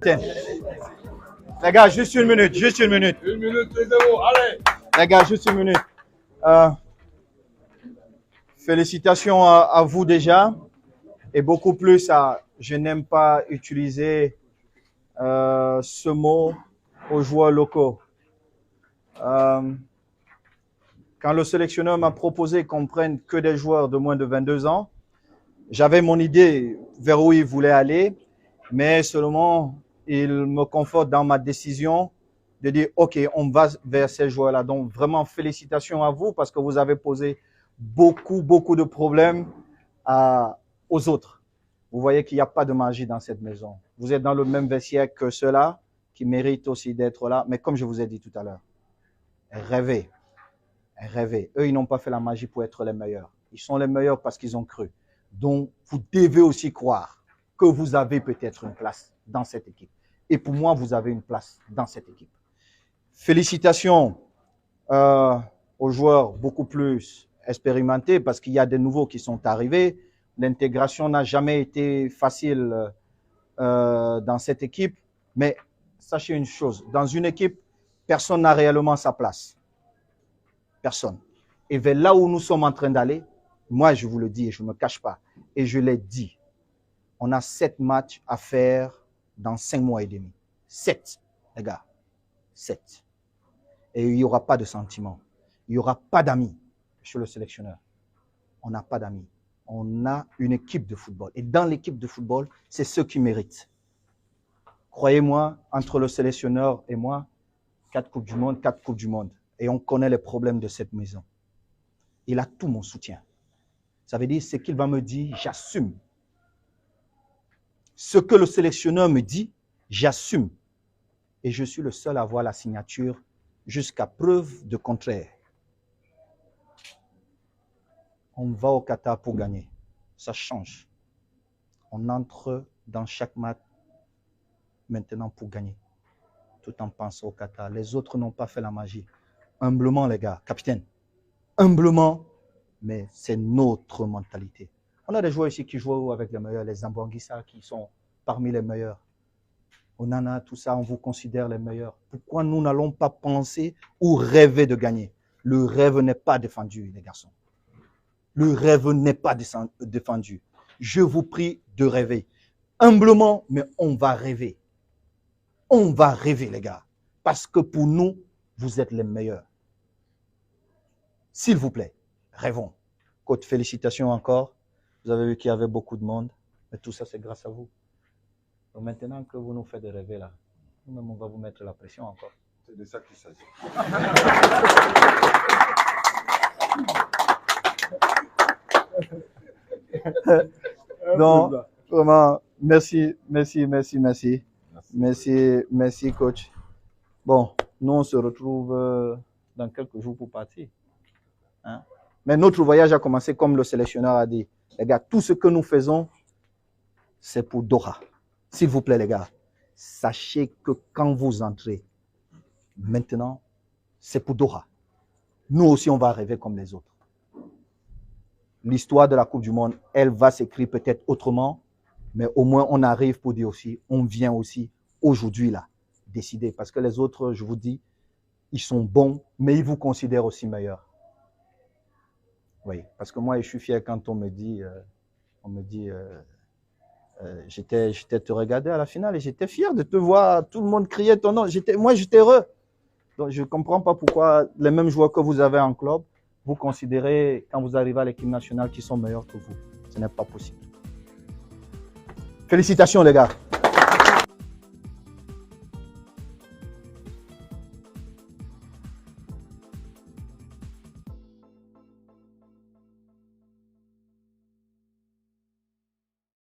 Tiens. Les gars, juste une minute, juste une minute. Une minute, 2-0, allez. Les gars, juste une minute. Félicitations à vous déjà. Et beaucoup plus à, je n'aime pas utiliser ce mot aux joueurs locaux. Quand le sélectionneur m'a proposé qu'on prenne que des joueurs de moins de 22 ans, j'avais mon idée vers où il voulait aller, mais seulement il me conforte dans ma décision de dire, OK, on va vers ces joueurs-là. Donc, vraiment, félicitations à vous parce que vous avez posé beaucoup de problèmes aux autres. Vous voyez qu'il n'y a pas de magie dans cette maison. Vous êtes dans le même vestiaire que ceux-là qui méritent aussi d'être là. Mais comme je vous ai dit tout à l'heure, rêvez. Rêvez. Eux, ils n'ont pas fait la magie pour être les meilleurs. Ils sont les meilleurs parce qu'ils ont cru. Donc, vous devez aussi croire que vous avez peut-être une place dans cette équipe. Et pour moi, vous avez une place dans cette équipe. Félicitations aux joueurs beaucoup plus expérimentés parce qu'il y a des nouveaux qui sont arrivés. L'intégration n'a jamais été facile dans cette équipe. Mais sachez une chose, dans une équipe, personne n'a réellement sa place. Personne. Et vers là où nous sommes en train d'aller, moi, je vous le dis et je ne me cache pas, et je l'ai dit, on a 7 matchs à faire dans 5 mois et demi. 7, les gars. 7. Et il n'y aura pas de sentiments. Il n'y aura pas d'amis chez le sélectionneur. On n'a pas d'amis. On a une équipe de football. Et dans l'équipe de football, c'est ceux qui méritent. Croyez-moi, entre le sélectionneur et moi, 4 Coupes du Monde, 4 Coupes du Monde. Et on connaît les problèmes de cette maison. Il a tout mon soutien. Ça veut dire, ce qu'il va me dire, j'assume. Ce que le sélectionneur me dit, j'assume. Et je suis le seul à avoir la signature jusqu'à preuve de contraire. On va au Qatar pour gagner. Ça change. On entre dans chaque match maintenant pour gagner. Tout en pensant au Qatar. Les autres n'ont pas fait la magie. Humblement, les gars, capitaine. Humblement, mais c'est notre mentalité. On a des joueurs ici qui jouent avec les meilleurs, les Zambangissa qui sont parmi les meilleurs. Onana, tout ça, on vous considère les meilleurs. Pourquoi nous n'allons pas penser ou rêver de gagner? Le rêve n'est pas défendu, les garçons. Le rêve n'est pas défendu. Je vous prie de rêver. Humblement, mais on va rêver. On va rêver, les gars. Parce que pour nous, vous êtes les meilleurs. S'il vous plaît, rêvons. Coach, félicitations encore. Vous avez vu qu'il y avait beaucoup de monde. Mais tout ça, c'est grâce à vous. Donc maintenant que vous nous faites rêver là, nous-mêmes, on va vous mettre la pression encore. C'est de ça qu'il s'agit. Donc, vraiment, merci, coach. Bon, nous, on se retrouve dans quelques jours pour partir. Hein? Mais notre voyage a commencé comme le sélectionneur a dit. Les gars, tout ce que nous faisons, c'est pour Doha. S'il vous plaît, les gars, sachez que quand vous entrez, maintenant, c'est pour Doha. Nous aussi, on va rêver comme les autres. L'histoire de la Coupe du Monde, elle va s'écrire peut-être autrement, mais au moins, on arrive pour dire aussi, on vient aussi aujourd'hui là, décider. Parce que les autres, je vous dis, ils sont bons, mais ils vous considèrent aussi meilleurs. Oui, parce que moi, je suis fier quand on me dit, j'étais te regarder à la finale et j'étais fier de te voir, tout le monde criait ton nom. Moi, j'étais heureux. Donc, je ne comprends pas pourquoi les mêmes joueurs que vous avez en club, vous considérez, quand vous arrivez à l'équipe nationale, qu'ils sont meilleurs que vous. Ce n'est pas possible. Félicitations, les gars.